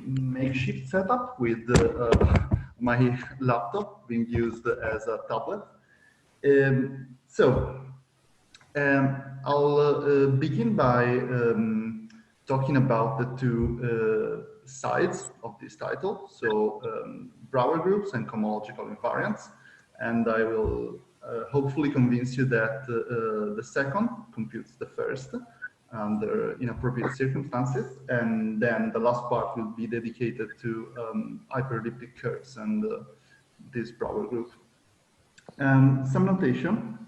makeshift setup with my laptop being used as a tablet. I'll begin by talking about the two sides of this title, so Brauer groups and cohomological invariants, and I will hopefully convince you that the second computes the first under inappropriate circumstances, and then the last part will be dedicated to hyperelliptic curves and this Brauer group. Some notation.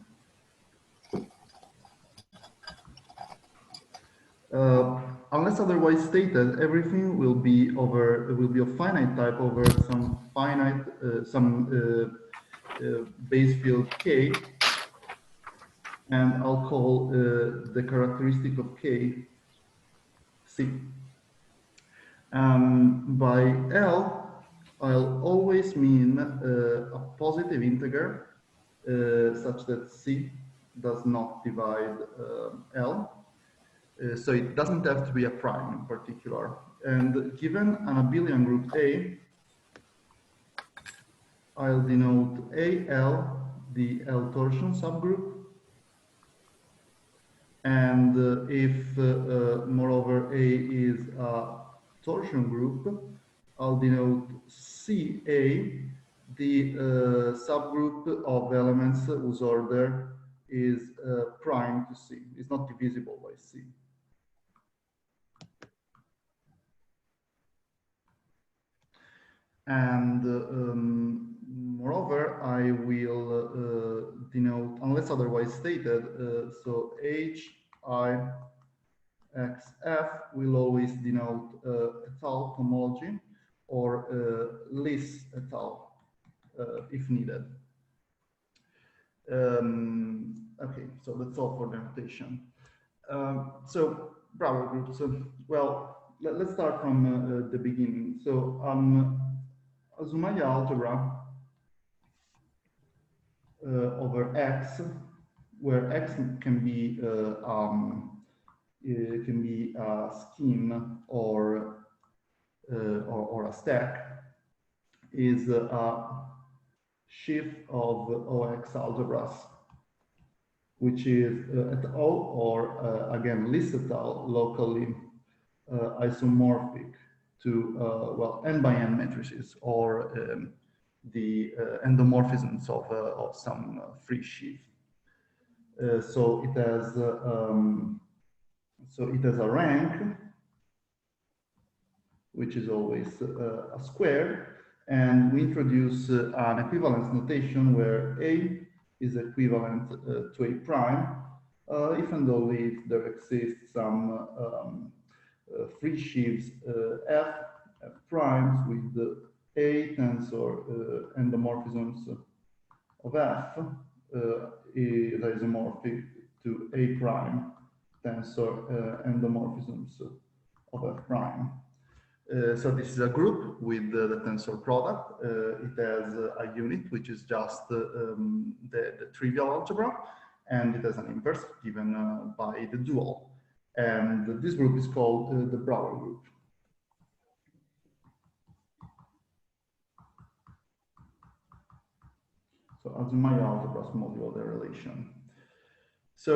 Unless otherwise stated, everything will be of finite type over some finite base field K, and I'll call the characteristic of K C. By L, I'll always mean a positive integer such that C does not divide L. So it doesn't have to be a prime in particular. And given an abelian group A, I'll denote AL, the L torsion subgroup. And if, moreover, A is a torsion group, I'll denote CA, the subgroup of elements whose order is prime to C. It's not divisible by C. And moreover, I will denote, unless otherwise stated, so HIXF will always denote étale homology or Lis étale if needed. Okay, so that's all for the notation. So Brauer groups. Well, let's start from the beginning. So Azumaya algebra over X, where X can be a scheme or a stack, is a sheaf of OX algebras, which is étale or again Lis étale locally isomorphic to well, n by n matrices or the endomorphisms of some free sheaf. So it has a rank, which is always a square, and we introduce an equivalence notation where A is equivalent to A prime, if and only if there exists some free sheaves F primes with the A tensor endomorphisms of F is isomorphic to A prime tensor endomorphisms of F prime. So this is a group with the tensor product. It has a unit, which is just the trivial algebra, and it has an inverse given by the dual. And this group is called the Brauer group. So Azumaya algebras modulo the relation. So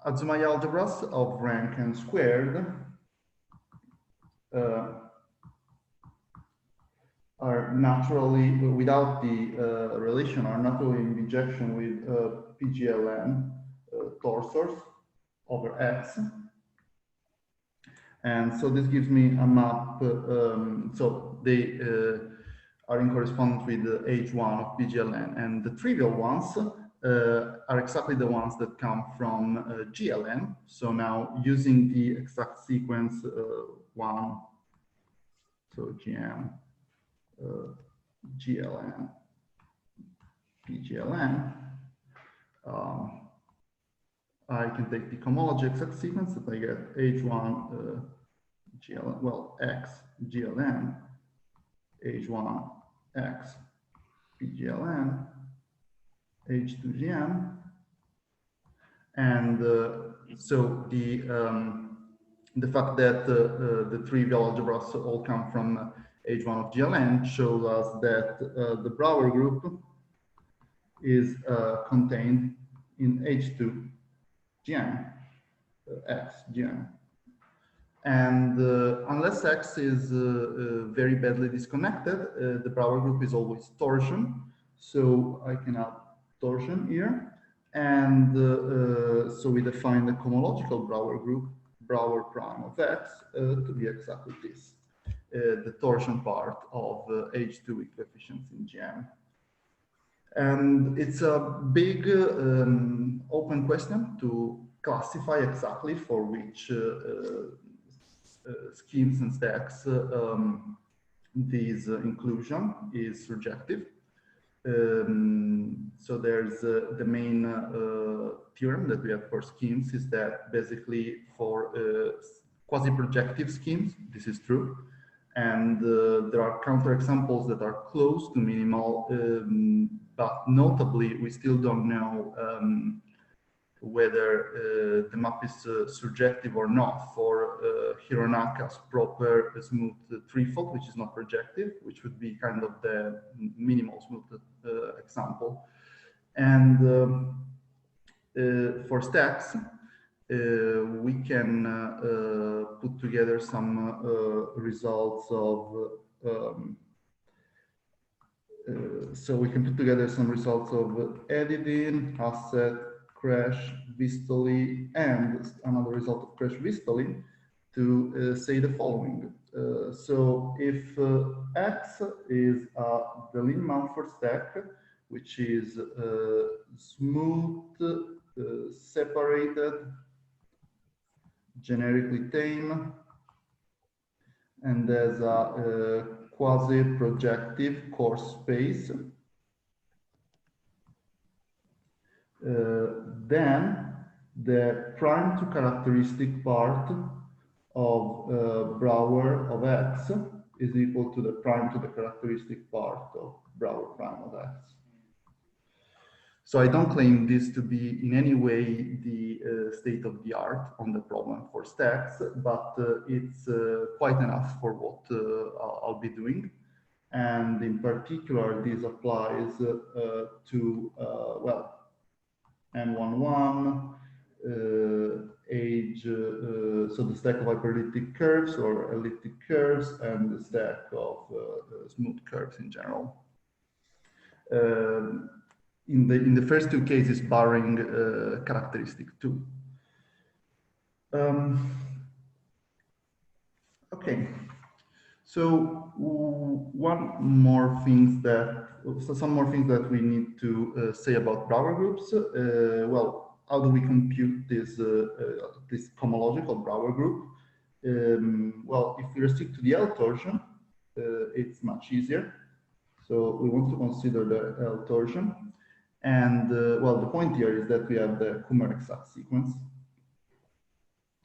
Azumaya algebras of rank n squared are naturally, without the relation, are naturally in bijection with PGLN torsors over X. And so this gives me a map, so they are in correspondence with the H1 of PGLN, and the trivial ones are exactly the ones that come from GLN. So now using the exact sequence 1, so GM, GLN, PGLN, I can take the cohomology exact sequence that I get H1 GLN, well, X GLN, H1 X PGLN, H2 GM, and so the the fact that the trivial algebras all come from H1 of GLN shows us that the Brauer group is contained in H2 GM, X GM. And unless X is very badly disconnected, the Brauer group is always torsion. So I can add torsion here. And so we define the cohomological Brauer group, Brauer prime of X, to be exactly this, the torsion part of H2 with coefficients in GM. And it's a big open question to classify exactly for which schemes and stacks this inclusion is surjective. So there's the main theorem that we have for schemes is that basically for quasi-projective schemes, this is true. And there are counterexamples that are close to minimal, but notably, we still don't know whether the map is surjective or not for Hironaka's proper smooth threefold, which is not projective, which would be kind of the minimal smooth example. And for stacks, we can put together some results of editing, asset, crash, Vistoli, and another result of crash Vistoli to say the following. So if X is the Lin-Mumford stack, which is smooth, separated, generically tame, and there's a quasi-projective coarse space, then the prime to characteristic part of Brauer of X is equal to the prime to the characteristic part of Brauer prime of X. So I don't claim this to be in any way the state of the art on the problem for stacks, but it's quite enough for what I'll be doing. And in particular, this applies to, well, M11, so the stack of hyperelliptic curves or elliptic curves, and the stack of smooth curves in general. In the first two cases, barring characteristic 2. Okay, so some more things that we need to say about Brauer groups. Well, how do we compute this this cohomological Brauer group? Well, if we restrict to the L torsion, it's much easier. So we want to consider the L torsion. And well, the point here is that we have the Kummer exact sequence.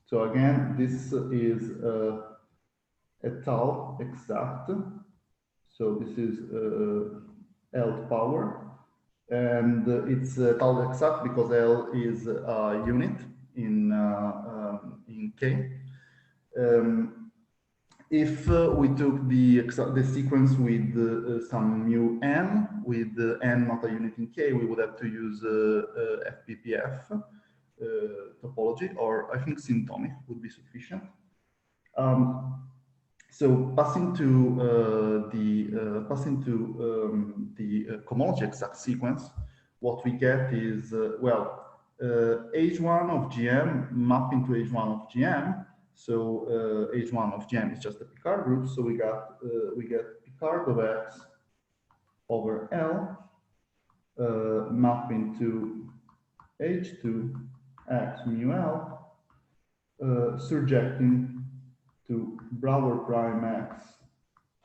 So again, this is étale exact. So this is L power, and it's étale exact because L is a unit in K. If we took the sequence with some mu n, with n not a unit in K, we would have to use FPPF topology, or I think symptomic would be sufficient. So passing to the cohomology exact sequence, what we get is well, H1 of GM mapping to H1 of GM. So H1 of GM is just the Picard group. So we get Picard of X over L mapping to H2 X mu L surjecting to Brauer prime X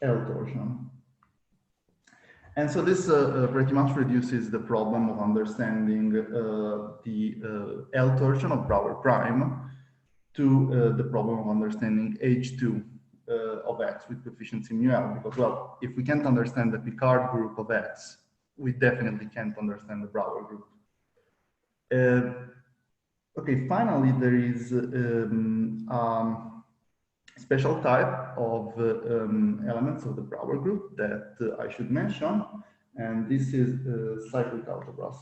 L torsion. And so this pretty much reduces the problem of understanding the L torsion of Brauer prime to the problem of understanding H2 of X with coefficients in mu L, because, well, if we can't understand the Picard group of X, we definitely can't understand the Brauer group. Okay, finally, there is special type of elements of the Brauer group that I should mention, and this is cyclic algebras.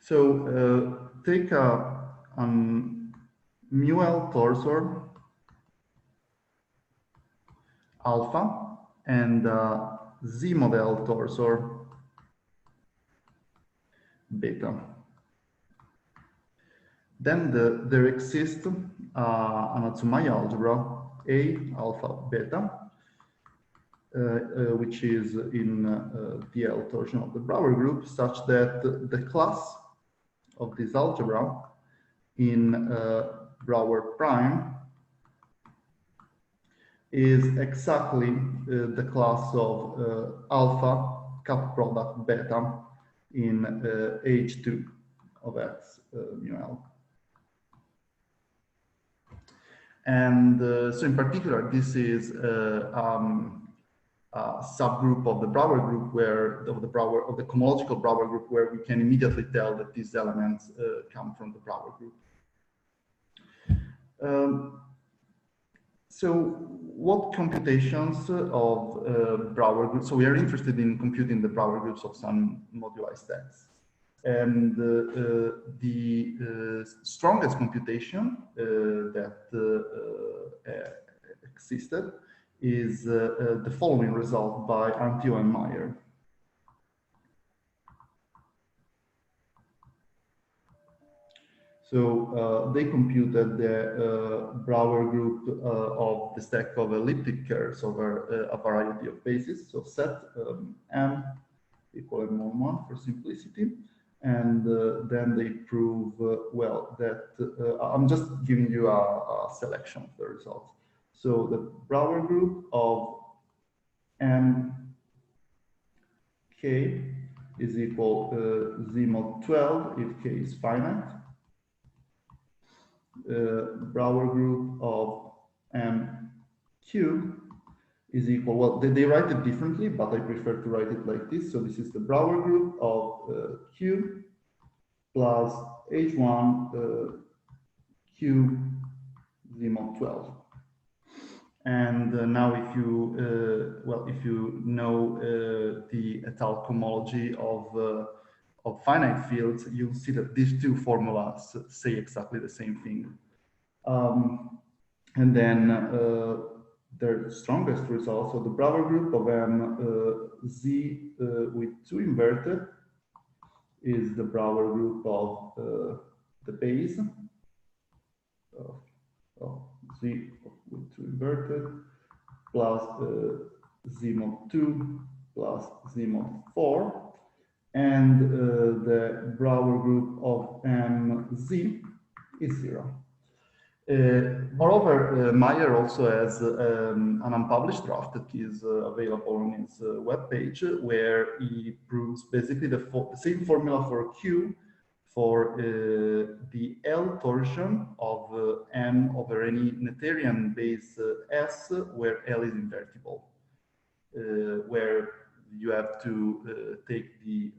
So take a mu-L torsor alpha and Z model torsor beta. Then there exists an Azumaya algebra A alpha beta, which is in the L torsion of the Brauer group, such that the class of this algebra in Brauer prime is exactly the class of alpha cut product beta in H2 of X mu L. And so in particular, this is a subgroup of the Brauer group where of the cohomological Brauer group, where we can immediately tell that these elements come from the Brauer group. So what computations of Brauer groups? So we are interested in computing the Brauer groups of some moduli stacks. And the strongest computation that existed is the following result by Antieau and Meier. So they computed the Brauer group of the stack of elliptic curves over a variety of bases. So set M equal M1 for simplicity. And then they prove, well, that I'm just giving you a selection of the results. So the Brauer group of M K is equal Z mod 12 if K is finite. Brauer group of MQ is equal, well, they write it differently, but I prefer to write it like this. So this is the Brauer group of Q plus H1 Q Z mod 12. And now if you, well, if you know the étale cohomology of finite fields, you'll see that these two formulas say exactly the same thing. And then their strongest result, so the Brauer group of M Z with 2 inverted is the Brauer group of the base of Z with 2 inverted plus Z mod 2 plus Z mod 4. And the Brauer group of MZ is 0. Moreover, Meier also has an unpublished draft that is available on his webpage, where he proves basically the same formula for Q for the L torsion of M over any Noetherian base S, where L is invertible, where you have to take the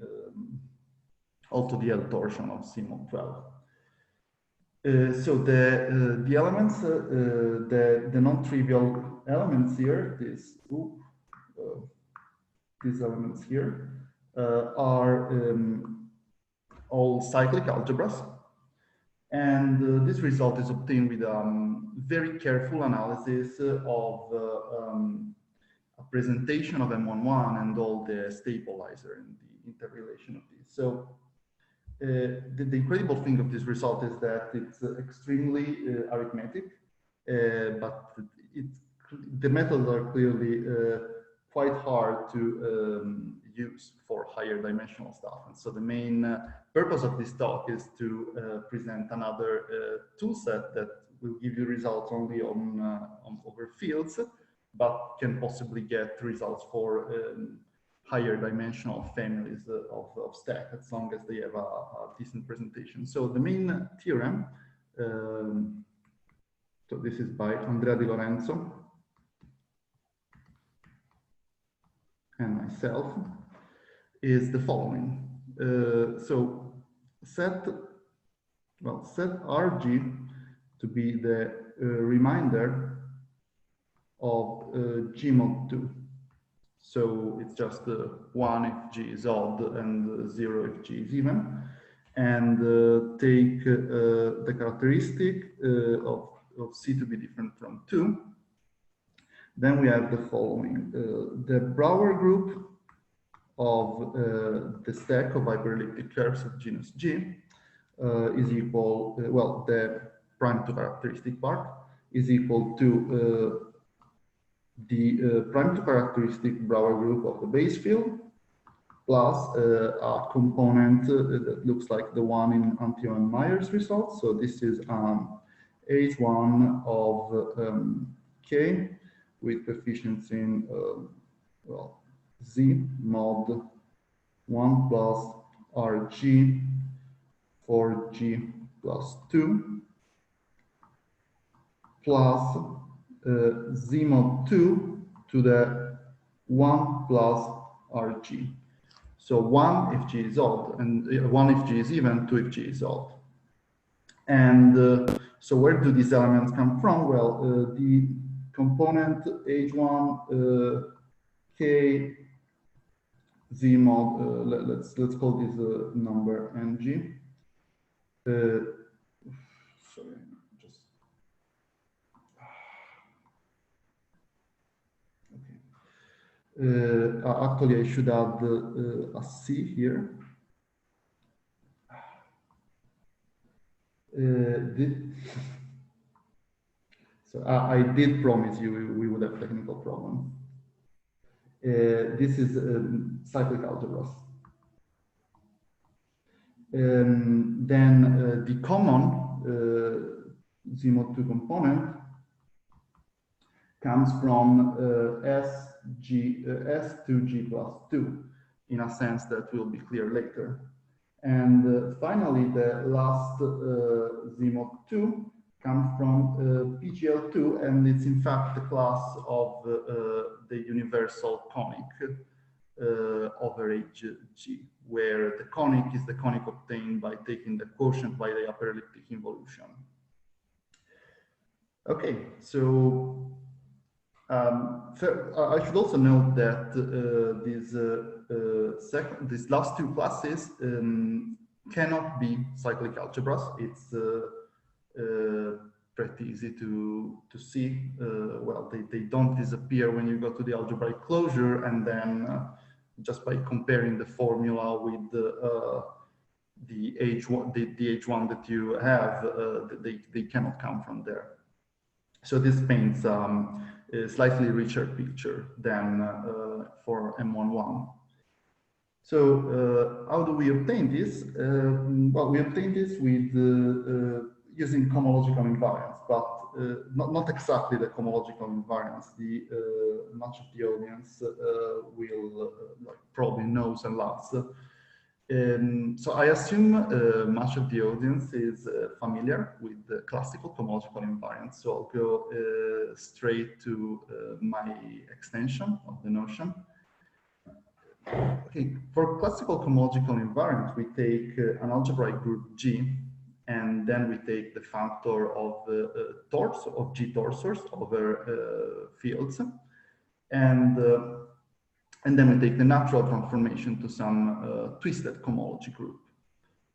also the L torsion of C mod 12. So the elements, the non-trivial elements here, these elements here are all cyclic algebras, and this result is obtained with very careful analysis of a presentation of M11 and all the stabilizer and the interrelation of these. So the incredible thing of this result is that it's extremely arithmetic, but the methods are clearly quite hard to use for higher dimensional stuff. And so the main purpose of this talk is to present another tool set that will give you results only on over fields, but can possibly get results for higher dimensional families of stack, as long as they have a decent presentation. So the main theorem, so this is by Andrea Di Lorenzo and myself, is the following. So set Rg to be the remainder of G mod 2. So it's just 1 if G is odd and 0 if G is even. And take the characteristic of C to be different from 2. Then we have the following. The Brauer group of the stack of hyperelliptic curves of genus G is equal, well, the prime to characteristic part is equal to the prime to characteristic Brauer group of the base field plus a component that looks like the one in Antieau and Meier's results. So this is H1 of K with coefficients in well, Z mod 1 plus Rg for G plus 2 plus Z mod 2 to the 1 plus Rg. So 1 if G is odd, and 1 if G is even, 2 if G is odd. And so where do these elements come from? Well, the component H1 K Z mod, let's call this number Ng. Sorry, just okay. Actually, I should add a C here. So I did promise you we would have technical problem. This is cyclic algebras. Then the common Z mod 2 component comes from S to G plus 2 in a sense that will be clear later. And finally, the last Z mod 2 comes from PGL2, and it's in fact the class of the universal conic over H G, where the conic is the conic obtained by taking the quotient by the hyperelliptic involution. Okay, so I should also note that these last two classes cannot be cyclic algebras. It's pretty easy to see. Well, they don't disappear when you go to the algebraic closure, and then just by comparing the formula with the H1, the H1 that you have, they cannot come from there. So this paints a slightly richer picture than for M11. So how do we obtain this? Well, we obtain this with using cohomological invariants, but not exactly the cohomological invariants. Much of the audience will probably knows and loves. So I assume much of the audience is familiar with the classical cohomological invariants. So I'll go straight to my extension of the notion. Okay, for classical cohomological invariants, we take an algebraic group G, and then we take the factor of G torsors over fields, and then we take the natural transformation to some twisted cohomology group.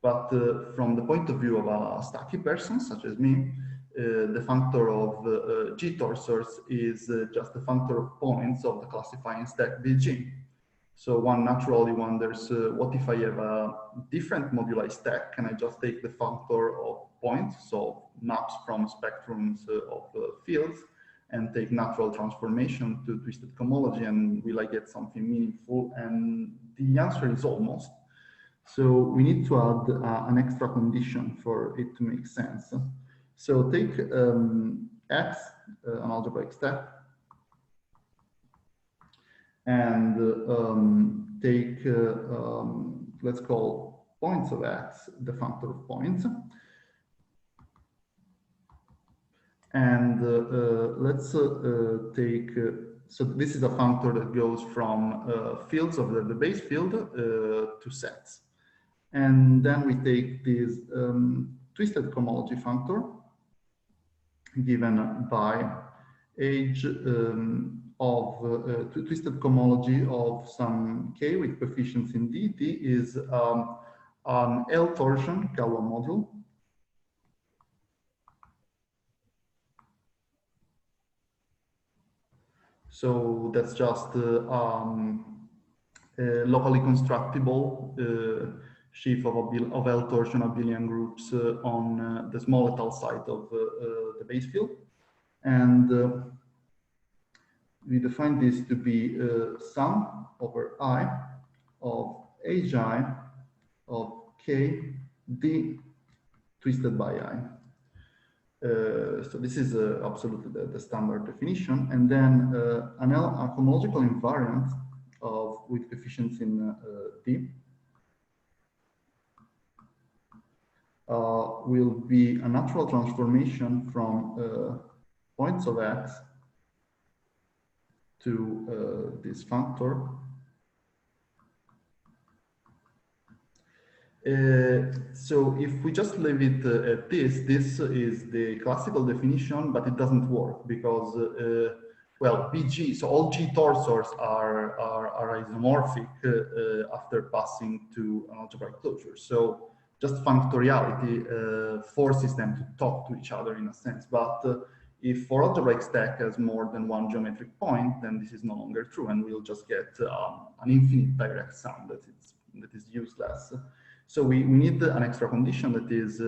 But from the point of view of a stacky person, such as me, the functor of G torsors is just the functor of points of the classifying stack BG. So one naturally wonders, what if I have a different moduli stack? Can I just take the functor of points, so maps from spectrums of fields, and take natural transformation to twisted cohomology, and will I get something meaningful? And the answer is almost. So we need to add an extra condition for it to make sense. So take X, an algebraic stack, and take, let's call points of X the functor of points. And let's take, so this is a functor that goes from fields of the base field to sets. And then we take this twisted cohomology functor given by age of twisted cohomology of some k with coefficients in d. D is an L torsion Galois module. So that's just a locally constructible sheaf of L torsion abelian groups on the small étale side of the base field. And we define this to be sum over I of Hi of k d twisted by I. So this is absolutely the standard definition. And then a cohomological invariant with coefficients in D will be a natural transformation from points of X to this functor. So if we just leave it at this is the classical definition, but it doesn't work because, well, BG, so all G torsors are isomorphic after passing to an algebraic closure. So just functoriality forces them to talk to each other in a sense. But if for algebraic stack has more than one geometric point, then this is no longer true, and we'll just get an infinite direct sum that is useless. So we need an extra condition that is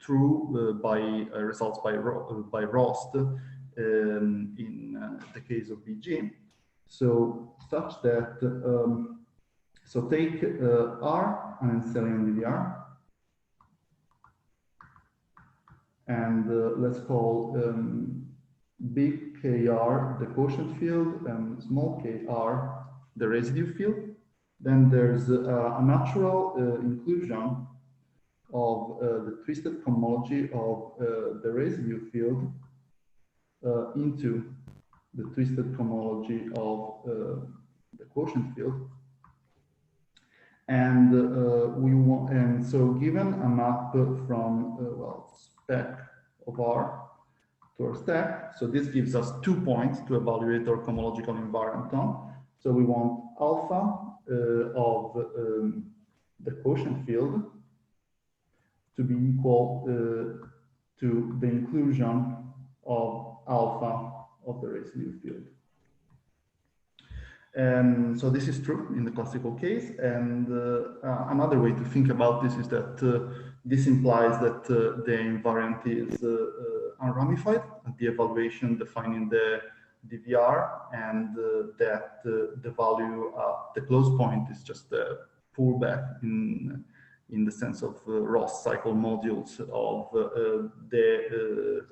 true by results by Rost in the case of BG. So such that so take R an Henselian DDR, and let's call big KR the quotient field and small kr the residue field. Then there's a natural inclusion of the twisted cohomology of the residue field into the twisted cohomology of the quotient field. And we want, and so given a map from well, spec of R to our stack, so this gives us 2 points to evaluate our cohomological invariant on. So we want alpha of the quotient field to be equal to the inclusion of alpha of the residue field. And so this is true in the classical case. And another way to think about this is that this implies that the invariant is unramified at the evaluation defining the DVR, and that the value at the close point is just a pullback in the sense of Ross cycle modules of the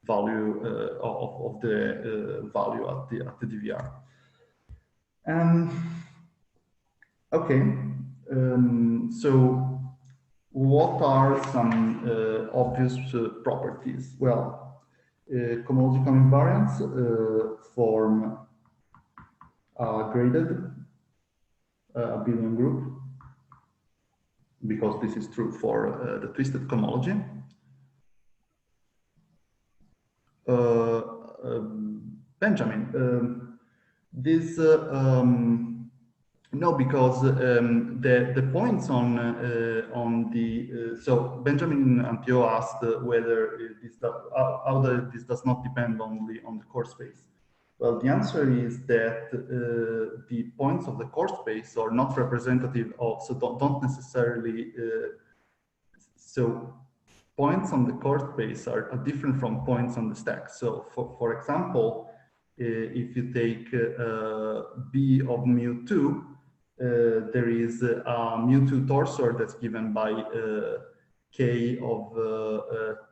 value of the value at the DVR. Okay, so what are some obvious properties? Well, cohomological invariants form a graded abelian group, because this is true for the twisted cohomology. Benjamin, this no, because the points on the so Benjamin and Antieau asked whether this does not depend only on the core space. Well, the answer is that the points of the core space are not representative of, so don't necessarily so points on the core space are different from points on the stack. So for example, if you take B of mu2, there is a mu2 torsor that's given by k of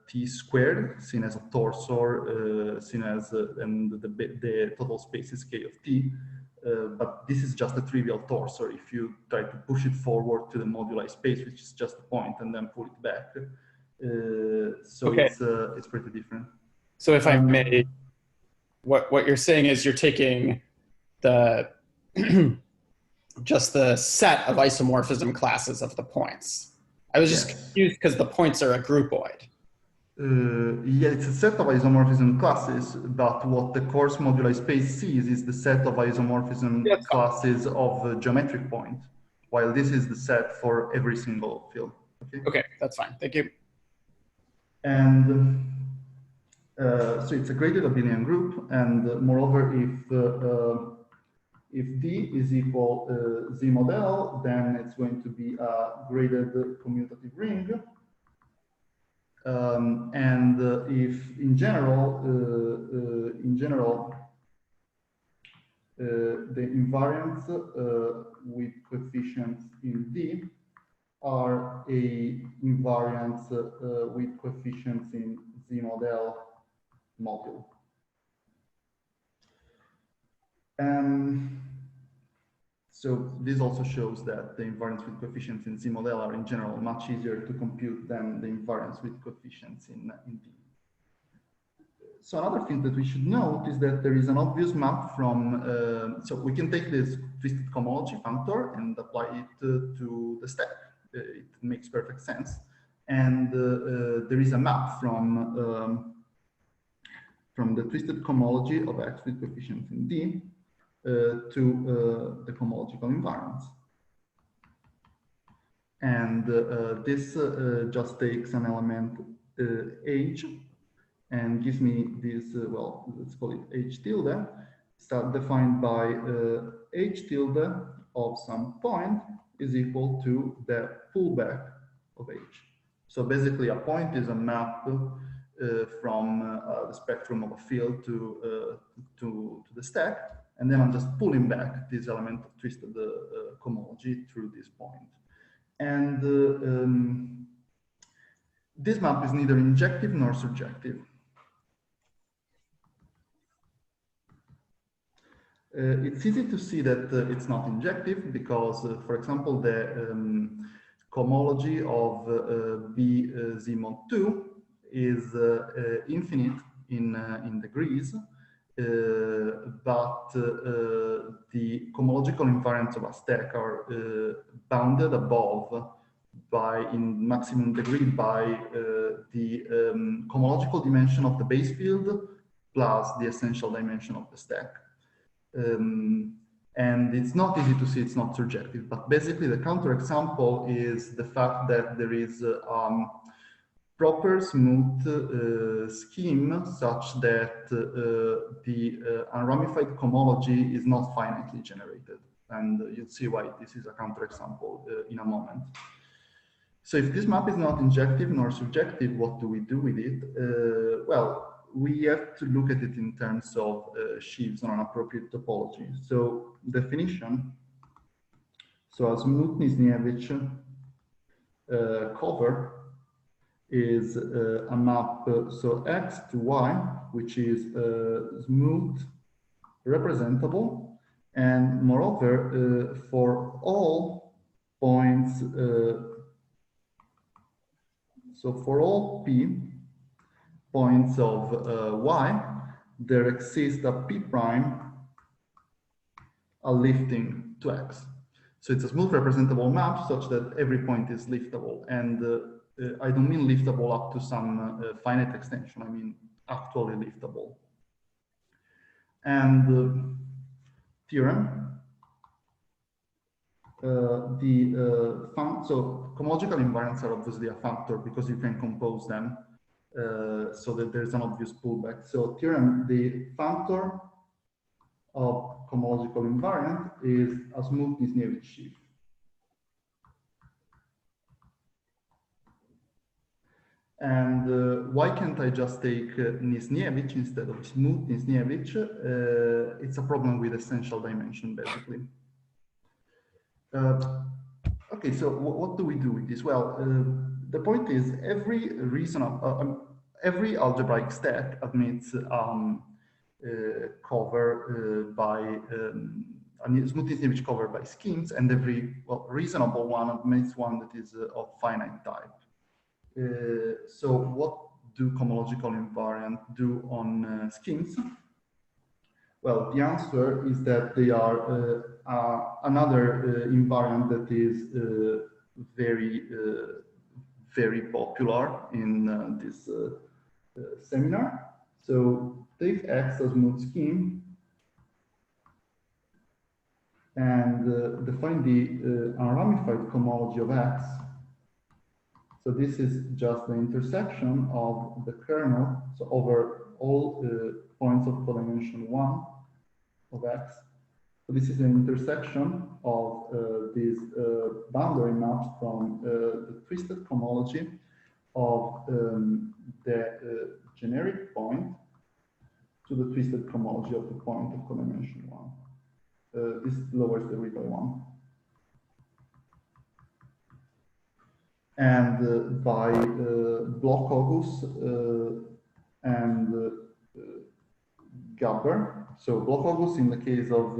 t squared, seen as a torsor, seen as and the total space is k of t. But this is just a trivial torsor. If you try to push it forward to the moduli space, which is just a point, and then pull it back, so okay. It's pretty different. So if I may, what you're saying is you're taking the just the set of isomorphism classes of the points. I was just confused because the points are a groupoid. Yeah, it's a set of isomorphism classes, but what the coarse moduli space sees is the set of isomorphism classes of a geometric point, while this is the set for every single field. Okay, that's fine. Thank you. And so it's a graded abelian group, and moreover, if D is equal Z model, then it's going to be a graded commutative ring. And if in general, the invariants with coefficients in D are a invariants with coefficients in Z model module. So this also shows that the invariants with coefficients in Z model are in general much easier to compute than the invariants with coefficients in D. So another thing that we should note is that there is an obvious map from, so we can take this twisted cohomology functor and apply it to the stack. It makes perfect sense. And there is a map from the twisted cohomology of X with coefficients in D to the cohomological invariants. And this just takes an element H and gives me this, well, let's call it H tilde, defined by H tilde of some point is equal to the pullback of H. So basically a point is a map from the spectrum of a field to the stack, and then I'm just pulling back this element of twisted cohomology through this point. And this map is neither injective nor surjective. It's easy to see that it's not injective because, for example, the cohomology of B Z mod 2 is infinite in degrees, but the cohomological invariants of a stack are bounded above by, in maximum degree, by the cohomological dimension of the base field plus the essential dimension of the stack. And it's not easy to see it's not surjective, but basically the counterexample is the fact that there is proper smooth scheme such that the unramified cohomology is not finitely generated. And you'll see why this is a counterexample in a moment. So if this map is not injective nor surjective, what do we do with it? Well, we have to look at it in terms of sheaves on an appropriate topology. So definition, so a smooth-Nisniewicz cover is a map, so X to Y, which is smooth, representable, and moreover, for all points, so for all P points of Y, there exists a P prime, a lifting to X. So it's a smooth representable map such that every point is liftable. And I don't mean liftable up to some finite extension, I mean actually liftable. And theorem, so cohomological invariants are obviously a factor because you can compose them. So that there's an obvious pullback. So theorem, the functor of cohomological invariant is a smooth Nisniewicz sheaf. And why can't I just take Nisniewicz instead of smooth Nisniewicz? It's a problem with essential dimension, basically. Okay, so what do we do with this? Well, the point is every every algebraic stack admits cover by a smooth Nisniewicz cover by schemes, and every reasonable one admits one that is of finite type. So what do cohomological invariants do on schemes? Well, the answer is that they are another invariant that is very popular in this seminar. So take X as smooth scheme and define the unramified cohomology of X. So this is just the intersection of the kernel, so over all points of codimension 1 of X. So this is an intersection of these boundary maps from the twisted cohomology of the generic point to the twisted cohomology of the point of codimension 1. This lowers the width by 1. And by Bloch-August and Gabber. So Bloch-August in the case of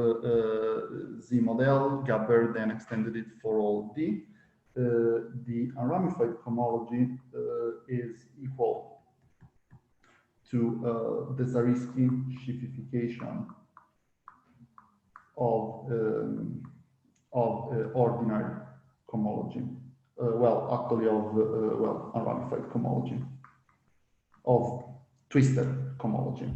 Z model, Gabber then extended it for all D. The unramified cohomology is equal to the Zariski sheafification of ordinary cohomology. Well, actually of well, unramified cohomology, of twisted cohomology.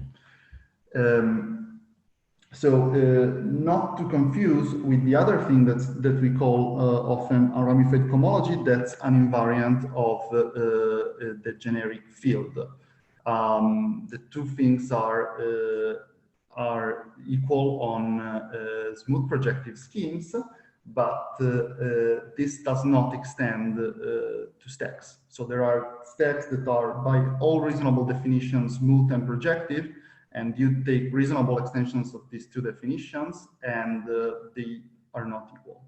Not to confuse with the other thing that we call often unramified cohomology, that's an invariant of the generic field. The two things are equal on smooth projective schemes, but this does not extend to stacks. So there are stacks that are by all reasonable definitions smooth and projective, and you take reasonable extensions of these two definitions and they are not equal.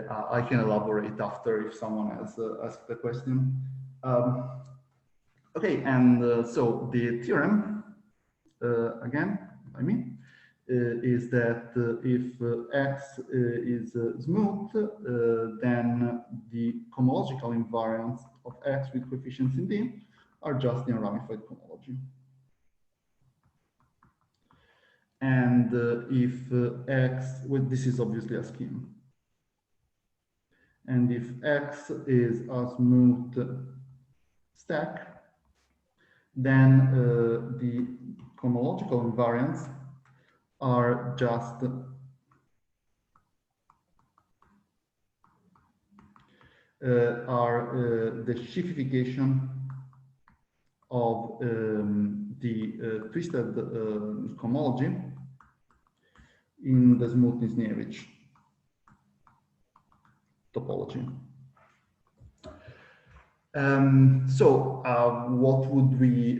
I can elaborate after if someone has asked the question. Okay, and so the theorem, again, by me, is that if X is smooth, then the cohomological invariants of X with coefficients in D are just the unramified cohomology. And if X, well, this is obviously a scheme. And if X is a smooth stack, then the cohomological invariants are just the sheafification of the twisted cohomology in the smoothness-Nievich topology. What would we,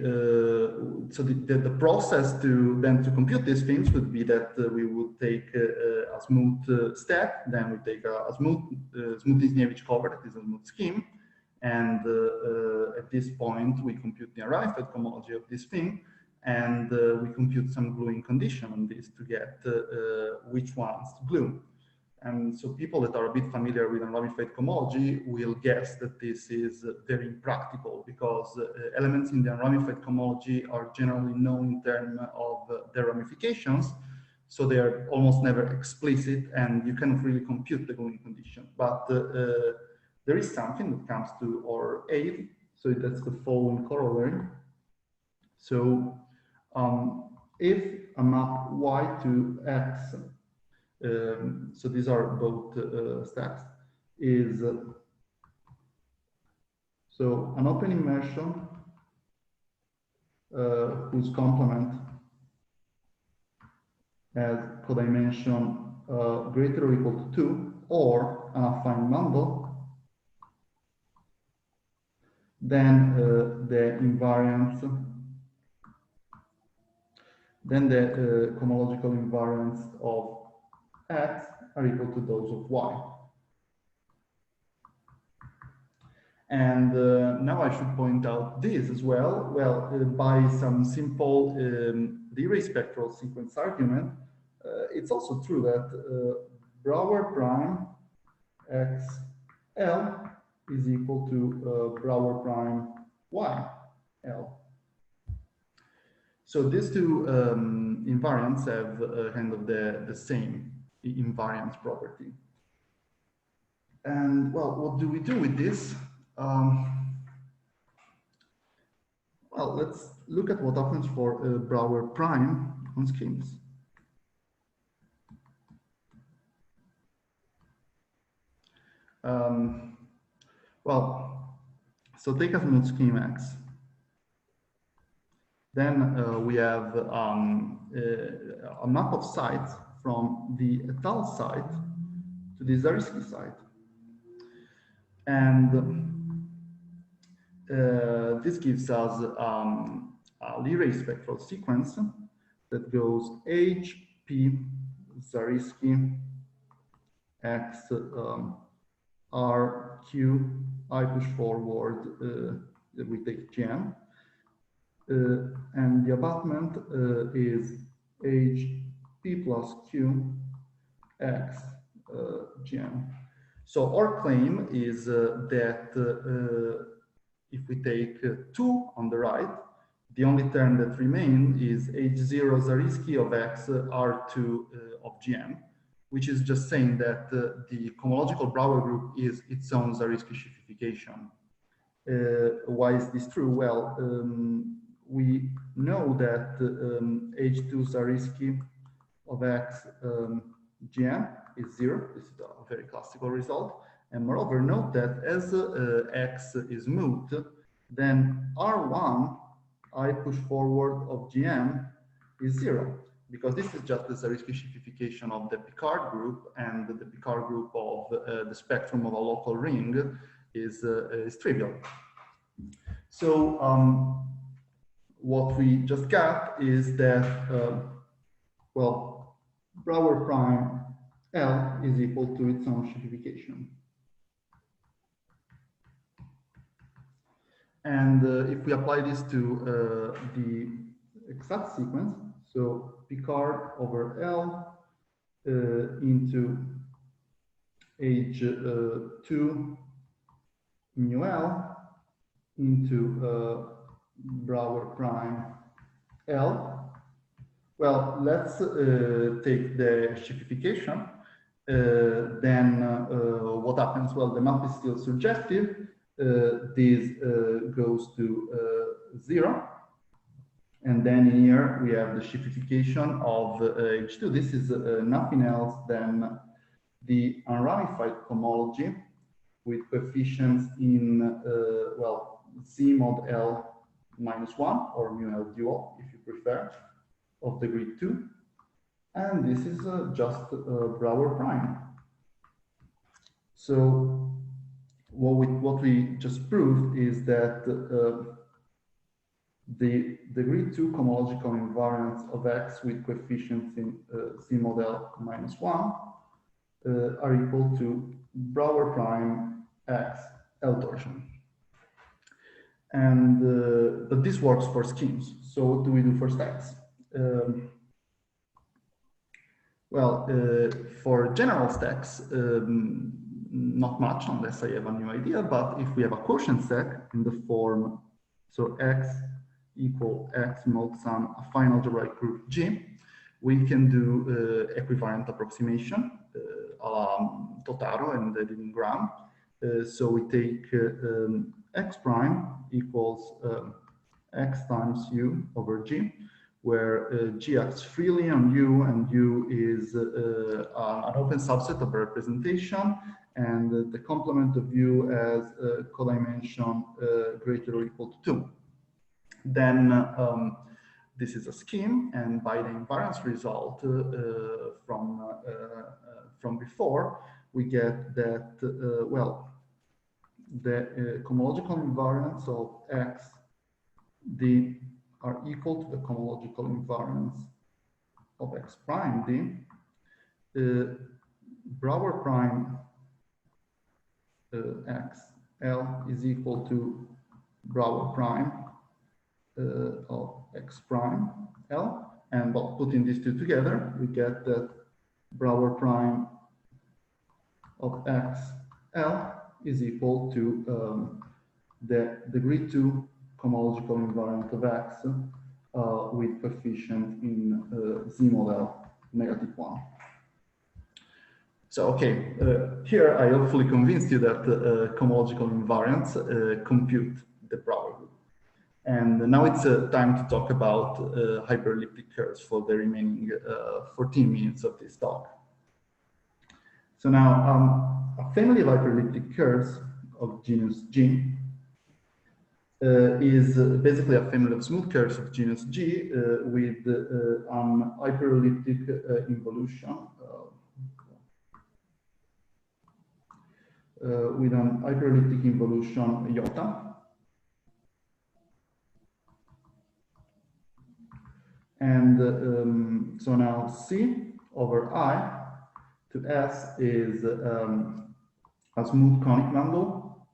so the process to compute these things would be that we would take a smooth stack, then we take a smoothness-Nievich cover, that is a smooth scheme, and at this point we compute the unramified cohomology of this thing, and we compute some gluing condition on this to get which ones to glue. And so people that are a bit familiar with unramified cohomology will guess that this is very impractical because elements in the unramified cohomology are generally known in terms of their ramifications. So they are almost never explicit and you cannot really compute the gluing condition. But there is something that comes to our aid. So that's the following corollary. So if a map Y to X, so these are both stacks, is so an open immersion whose complement has codimension greater or equal to 2 or an affine bundle, then the invariants, then the cohomological invariants of X are equal to those of Y. And now I should point out this as well. Well, by some simple Leray spectral sequence argument, it's also true that Brauer prime XL is equal to Brauer prime YL. So these two invariants have kind of the same invariance property. And well, what do we do with this? Well, let's look at what happens for Brauer prime on schemes. Well, so take as node scheme X. Then we have a map of sites from the étale site to the Zariski site. And this gives us a Lie spectral sequence that goes H, P, Zariski, X, R, Q, I push forward, we take Gm. And the abutment is H, P plus Q, X, Gm. So our claim is that if we take 2 on the right, the only term that remains is H0 Zariski of X R2 of Gm, which is just saying that the cohomological Brauer group is its own Zariski sheafification. Why is this true? Well, we know that H2 Zariski of X Gm is 0. This is a very classical result. And moreover, note that as X is moved, then R1 I push forward of Gm is 0, because this is just the Zariski sheafification of the Picard group, and the Picard group of the spectrum of a local ring is trivial. So what we just got is that, well, Brauer prime L is equal to its own sheafification. And if we apply this to the exact sequence, so Picard over L into H2 mu L into Brauer prime L. Well, let's take the sheafification. Then what happens? Well, the map is still surjective. This goes to 0. And then here we have the sheafification of H2. This is nothing else than the unramified cohomology with coefficients in, well, Z mod L minus 1 or mu L dual, if you prefer, of degree 2. And this is just Brauer prime. So what we just proved is that the degree 2 cohomological invariants of X with coefficients in Z mod L minus 1 are equal to Brauer prime X L torsion. And but this works for schemes. So what do we do for stacks? Well, for general stacks, not much unless I have a new idea, but if we have a quotient stack in the form, so X equal X mod some affine algebraic group G, we can do equivariant approximation, Totaro and the Gram. So we take X prime equals X times U over G, where G acts freely on U, and U is an open subset of a representation, and the complement of U has a codimension greater or equal to 2. Then this is a scheme, and by the invariance result from before, we get that, well, the cohomological invariants of X D are equal to the cohomological invariance of X prime D. Brauer prime X L is equal to Brauer prime of X prime L, and by putting these two together, we get that Brauer prime of X L is equal to the degree 2 cohomological invariant of X with coefficient in Z model -1. So, okay, here I hopefully convinced you that cohomological invariants compute the Brauer group. And now it's time to talk about hyperelliptic curves for the remaining 14 minutes of this talk. So now, a family of hyperelliptic curves of genus G is basically a family of smooth curves of genus G with an hyperelliptic involution with an hyperelliptic involution iota. And so now C over I to S is a smooth conic bundle.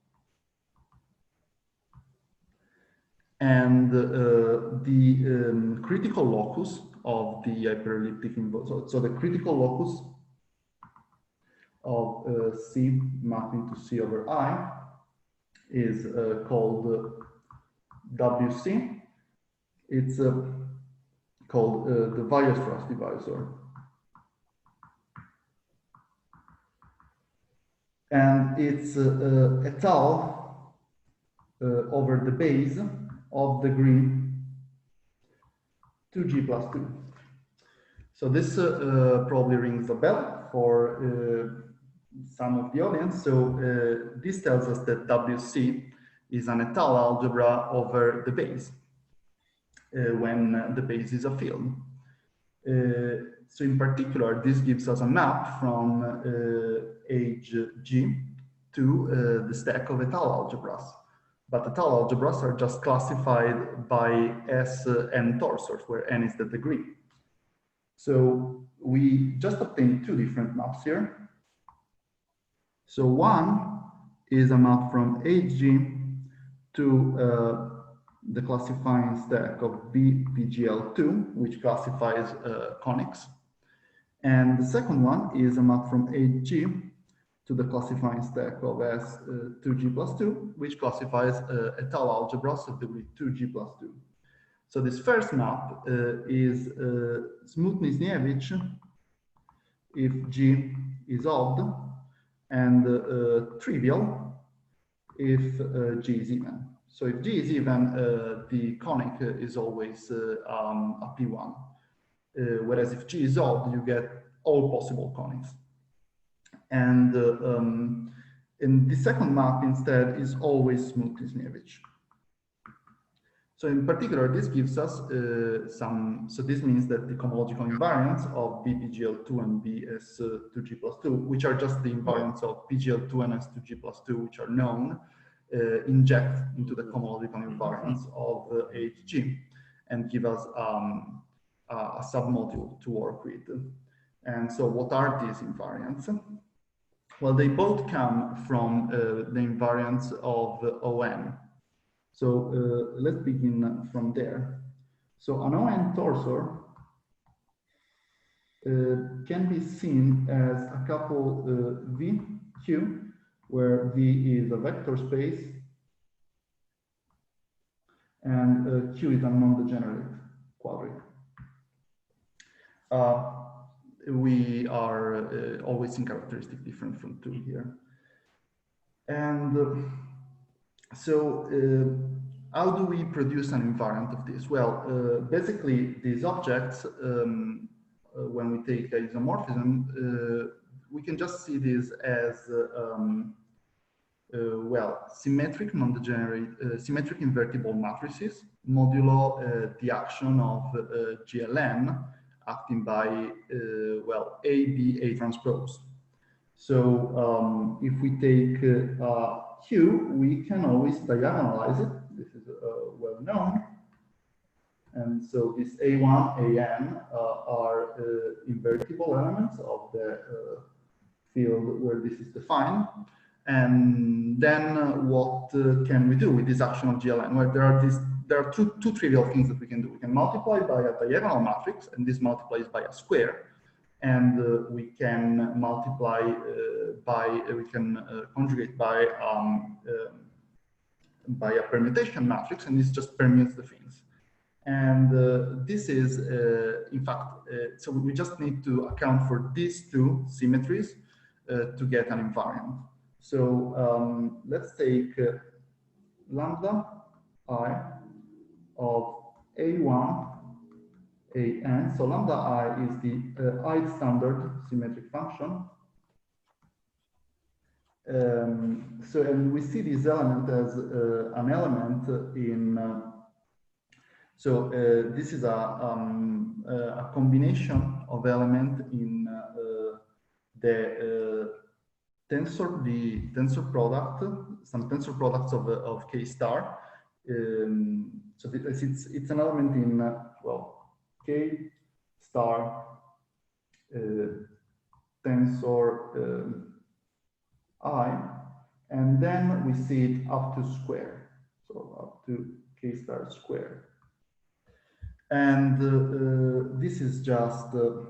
And the critical locus of the hyperelliptic involution, so the critical locus of C mapping to C over I is called WC. It's called the Weierstrass divisor. And it's étale over the base of degree 2G plus 2. So this probably rings a bell for some of the audience. So this tells us that WC is an étale algebra over the base when the base is a field. So in particular, this gives us a map from age G to the stack of étale algebras. But étale algebras are just classified by S n torsors, where n is the degree. So we just obtained two different maps here. So one is a map from HG to the classifying stack of BPGL2, which classifies conics. And the second one is a map from HG to the classifying stack of S2G plus 2, which classifies étale algebras of degree 2G plus 2. So this first map is smooth-Misniewicz if G is odd, and trivial if G is even. So if G is even, the conic is always a P1. Whereas if G is odd, you get all possible conics. And the second map instead is always smooth-Misniewicz. So in particular, this gives us so this means that the cohomological invariants of BPGL2 and BS2G plus 2, which are just the invariants of PGL2 and S2G plus 2, which are known, inject into the cohomological invariants of HG and give us a submodule to work with. And so what are these invariants? Well, they both come from the invariants of ON. So let's begin from there. So an ON torsor can be seen as a couple V, Q, where V is a vector space and Q is a non-degenerate quadric. We are always in characteristic different from 2 here. And so how do we produce an invariant of this? Well, basically these objects, when we take isomorphism, we can just see this as well, symmetric non-degenerate, symmetric invertible matrices modulo the action of GLN acting by, well, A, B, A transpose. So if we take Q, we can always diagonalize it. This is well known. And so this A1, AN are invertible elements of the field where this is defined. And then what can we do with this action of GLN? Well, there are two trivial things that we can do. We can multiply by a diagonal matrix, and this multiplies by a square. And we can multiply we can conjugate by a permutation matrix, and this just permutes the things. And this is, in fact, so we just need to account for these two symmetries to get an invariant. So let's take lambda I of A1, AN. So lambda I is the ith standard symmetric function. So, and we see this element as an element in, this is a combination of element in the tensor product, some tensor products of K star. So it's an element in, well, K star tensor I, and then we see it up to square, so up to K star square. And this is just the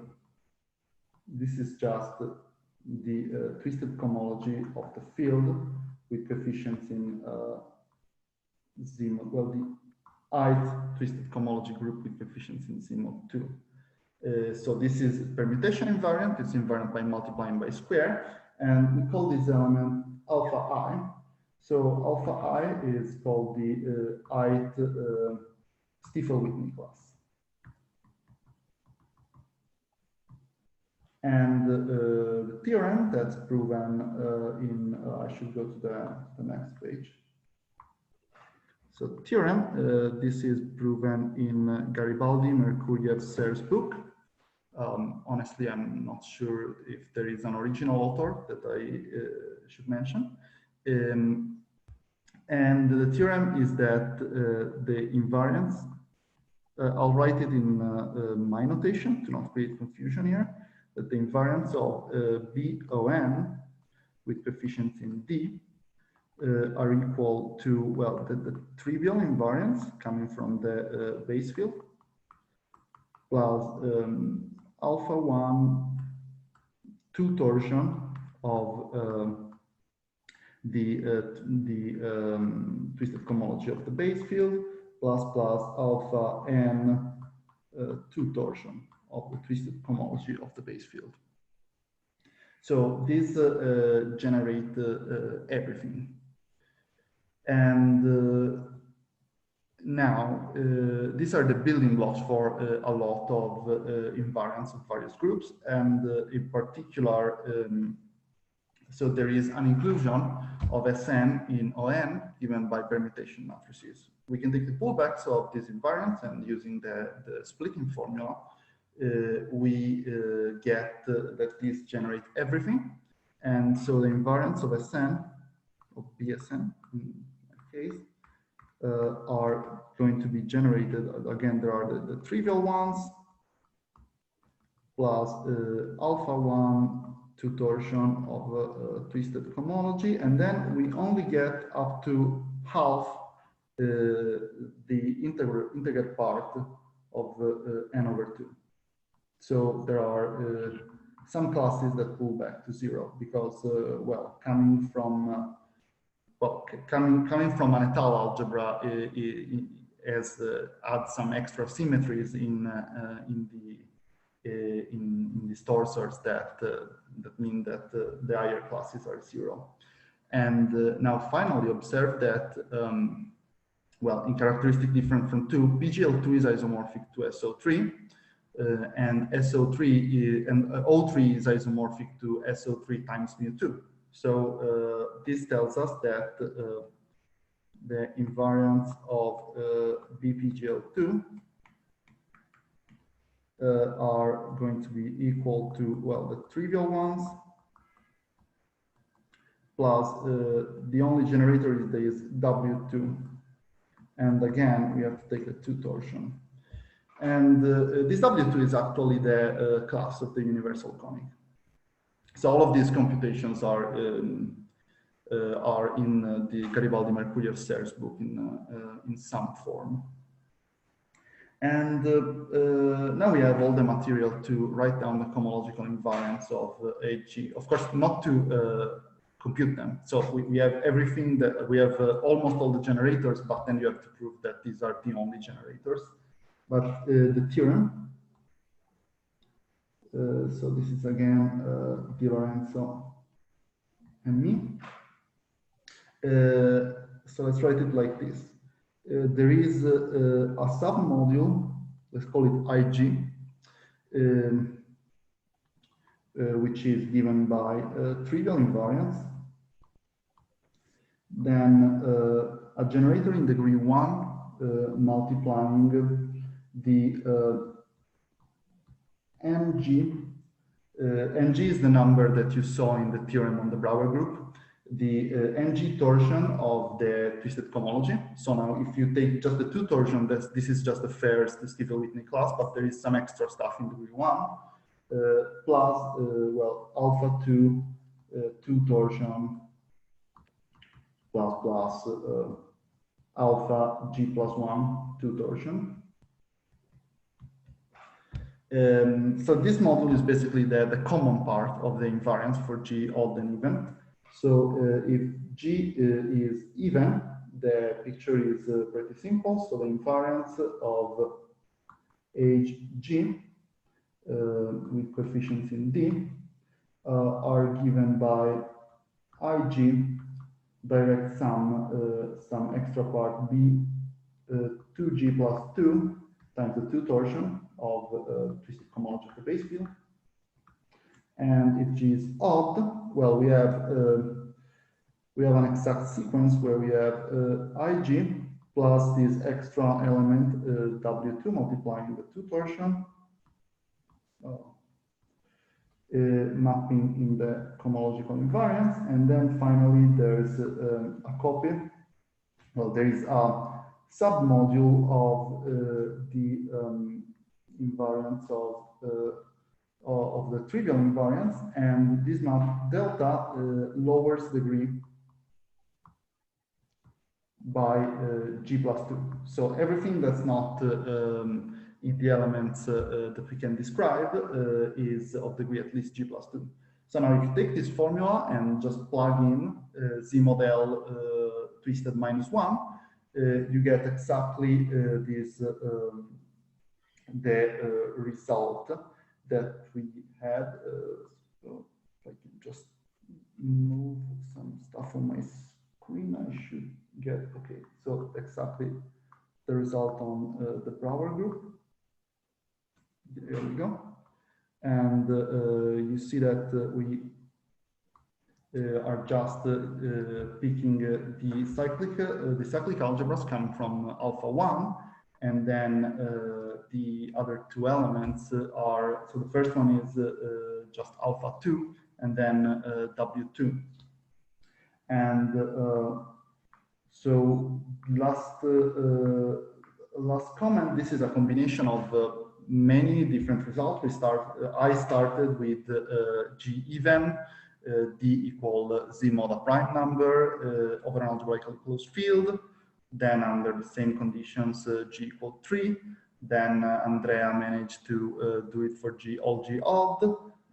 twisted cohomology of the field with coefficients in Z mod, well, the ith twisted cohomology group with coefficients in Z mod 2. So this is permutation invariant. It's invariant by multiplying by square, and we call this element alpha I. So alpha I is called the ith Stiefel-Whitney class. And the theorem that's proven I should go to the next page. So theorem, this is proven in Garibaldi, Mercuriev's, Serre's book. Honestly, I'm not sure if there is an original author that I should mention. And the theorem is that the invariance, I'll write it in my notation to not create confusion here, that the invariance of BON with coefficients in D are equal to, well, the trivial invariance coming from the base field plus alpha 1 2 torsion of the twisted cohomology of the base field plus alpha n 2 torsion of the twisted cohomology of the base field. So this generate everything. And now these are the building blocks for a lot of invariants of various groups, and in particular, so there is an inclusion of Sn in On given by permutation matrices. We can take the pullbacks of these invariants, and using the splitting formula, we get that these generate everything. And so the invariants of Sn, of Bsn in my case, are going to be generated. Again, there are the trivial ones plus alpha 1 2 torsion of twisted cohomology, and then we only get up to half the integer part of n over 2. So there are some classes that pull back to 0 because, well, coming from an étale algebra adds some extra symmetries in these torsors that mean that the higher classes are 0. And now finally observe that, well, in characteristic different from 2, PGL2 is isomorphic to SO3, and SO3 and O3 is isomorphic to SO3 times mu2. So this tells us that the invariants of BPGL2 are going to be equal to, well, the trivial ones plus the only generator is W2. And again, we have to take the 2 torsion. And this W2 is actually the class of the universal conic. So all of these computations are in the Garibaldi Mercuriev's, Serre's book in some form. And now we have all the material to write down the cohomological invariants of HG. Of course, not to compute them. So we have everything that we have almost all the generators, but then you have to prove that these are the only generators. But the theorem, so this is again Di Lorenzo and me. So let's write it like this. There is a submodule, let's call it IG, which is given by trivial invariants. Then a generator in degree 1 multiplying the mg. Mg is the number that you saw in the theorem on the Brauer group, the mg torsion of the twisted cohomology. So now if you take just the two torsion, this is just the first Stiefel-Whitney class, but there is some extra stuff in degree 1, plus, well, alpha 2, 2 torsion, plus alpha g plus 1, 2 torsion. So this module is basically the common part of the invariance for G odd and even. So if G is even, the picture is pretty simple. So the invariance of Hg with coefficients in D are given by Ig direct sum, some extra part B 2G plus 2 times the 2 torsion of twisted cohomological base field. And if G is odd, well, we have an exact sequence where we have Ig plus this extra element W2 multiplying the 2 torsion, mapping in the cohomological invariance. And then finally, there's a copy. Well, there is a submodule of the invariance of the trivial invariance, and this map delta lowers degree by G plus 2. So everything that's not in the elements that we can describe is of degree at least G plus 2. So now if you take this formula and just plug in Z model twisted minus 1, you get exactly this the result that we had. So if I can just move some stuff on my screen, I should get, okay, so exactly the result on the Brauer group. There we go. And you see that we are just picking the cyclic algebras come from alpha 1, and then the other two elements are, so the first one is just alpha 2 and then W2. And so last comment, this is a combination of many different results. I started with G even, D equal Z mod a prime number over an algebraically closed field. Then under the same conditions, G equal 3. Then Andrea managed to do it for G all G odd.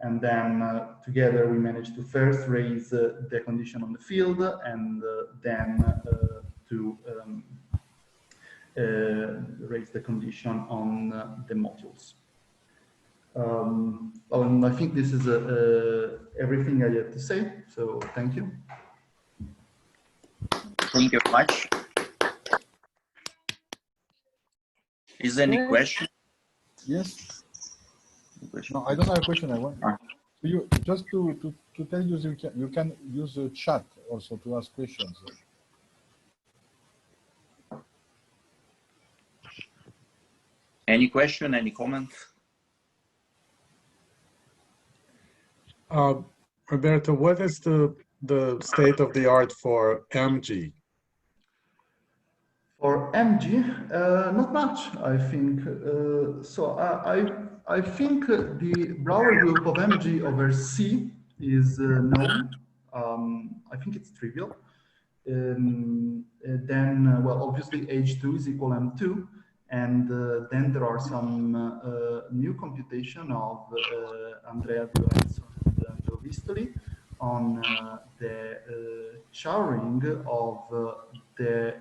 And then together we managed to first raise the condition on the field and then to raise the condition on the modules. And I think this is everything I had to say. So thank you. Thank you very much. Is there any question? Yes. No, I don't have a question. I want you just to tell you you can use the chat also to ask questions. Any question? Any comment? Roberto, what is the state of the art for MG? For MG, not much, I think. So I think the Brauer group of MG over C is known. I think it's trivial. Then, well, obviously H2 is equal M2. And then there are some new computation of Andrea Di Lorenzo and Angelo Vistoli on the showering of the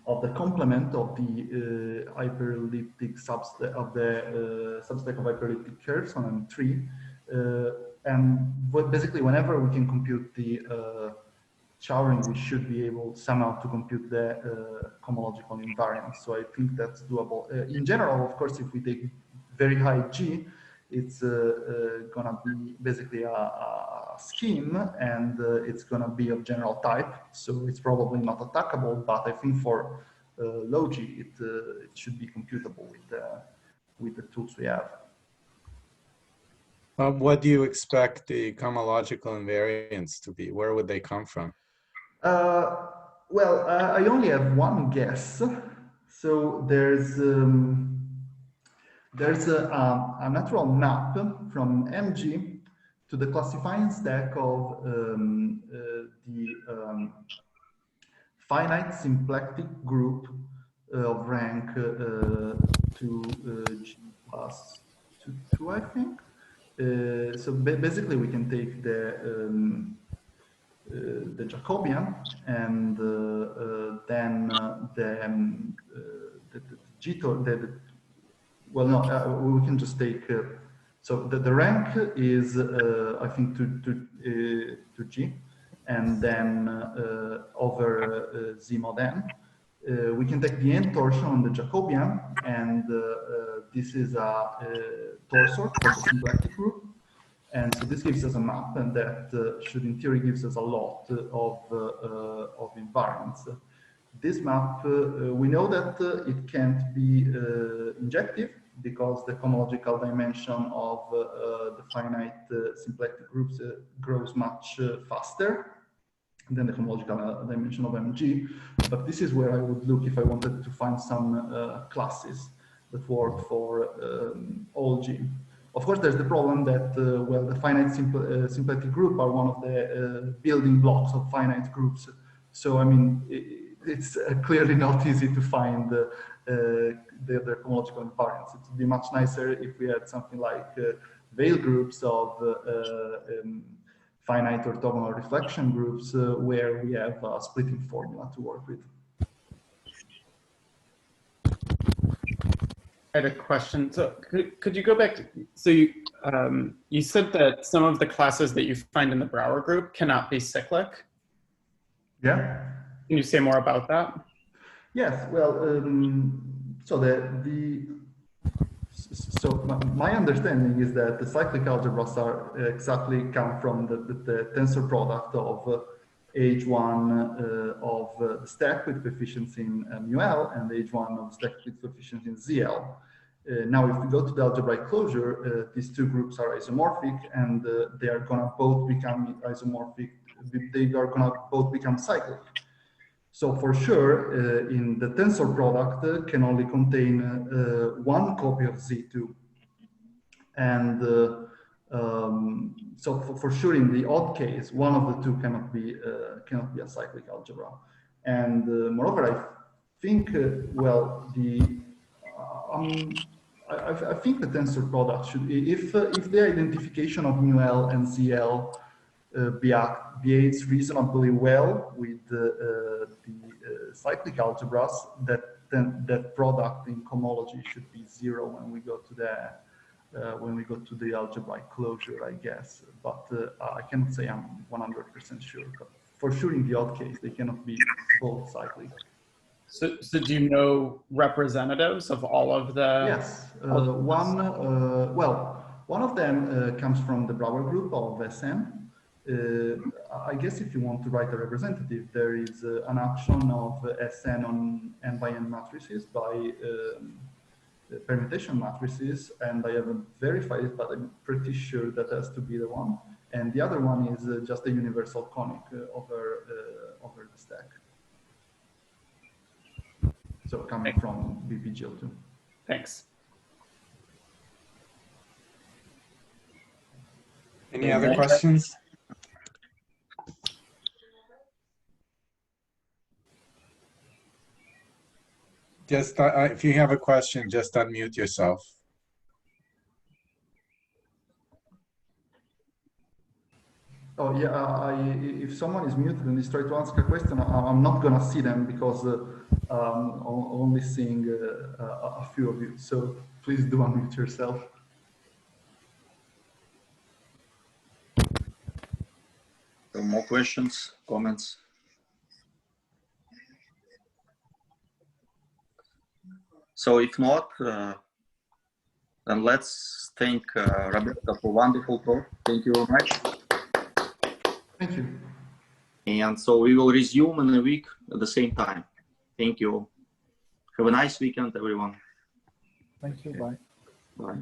complement of the hyperelliptic subset of the subset of hyperelliptic curves on M3, and basically whenever we can compute the showering, we should be able somehow to compute the cohomological invariance. So I think that's doable. In general, of course, if we take very high G, it's gonna be basically a scheme, and it's gonna be of general type. So it's probably not attackable, but I think for low G, it should be computable with the tools we have. What do you expect the cohomological invariants to be? Where would they come from? Well, I only have one guess. So there's a natural map from MG to the classifying stack of the finite symplectic group of rank 2G plus 2, I think. So basically, we can take the Jacobian and then the G well, no, we can just take. So the rank is I think to G, and then over Z mod n. We can take the n torsion on the Jacobian, and this is a torsor for the symplectic group. And so this gives us a map, and that should in theory gives us a lot of invariants. This map, we know that it can't be injective because the cohomological dimension of the finite symplectic groups grows much faster than the cohomological dimension of MG. But this is where I would look if I wanted to find some classes that work for all G. Of course, there's the problem that, well, the finite symplectic group are one of the building blocks of finite groups. So, I mean, it's clearly not easy to find their cohomological invariants. It would be much nicer if we had something like Veil groups of finite orthogonal reflection groups where we have a splitting formula to work with. I had a question. So could you go back to, so you said that some of the classes that you find in the Brauer group cannot be cyclic. Yeah. Can you say more about that? Yes. Well, so so my understanding is that the cyclic algebras are exactly come from the tensor product of H1 of the stack with coefficients in MUL and H1 of the stack with coefficients in ZL. Now, if we go to the algebraic closure, these two groups are isomorphic, and they are gonna both become isomorphic. They are gonna both become cyclic. So for sure, in the tensor product can only contain one copy of Z2, and so for sure, in the odd case, one of the two cannot be a cyclic algebra. And moreover, I think well I think the tensor product should, if the identification of MUL and ZL behaves reasonably well with the cyclic algebras, that product in cohomology should be zero when we go to the algebraic closure, I guess. But I cannot say I'm 100% sure. But for sure, in the odd case, they cannot be both cyclic. So do you know representatives of all of the? Yes, one of them comes from the Brauer group of SN. I guess if you want to write a representative, there is an action of SN on n by n matrices by permutation matrices, and I haven't verified it, but I'm pretty sure that has to be the one. And the other one is just a universal conic over the stack. So coming from BPGL2. Thanks. Any other questions? Just if you have a question, just unmute yourself. Oh yeah, if someone is muted and is trying to ask a question, I'm not gonna see them because only seeing a few of you. So please do unmute yourself. So more questions, comments? So if not, then let's thank Roberto for wonderful talk. Thank you very much. Thank you. And so we will resume in a week at the same time. Thank you. Have a nice weekend, everyone. Thank you. Bye. Bye.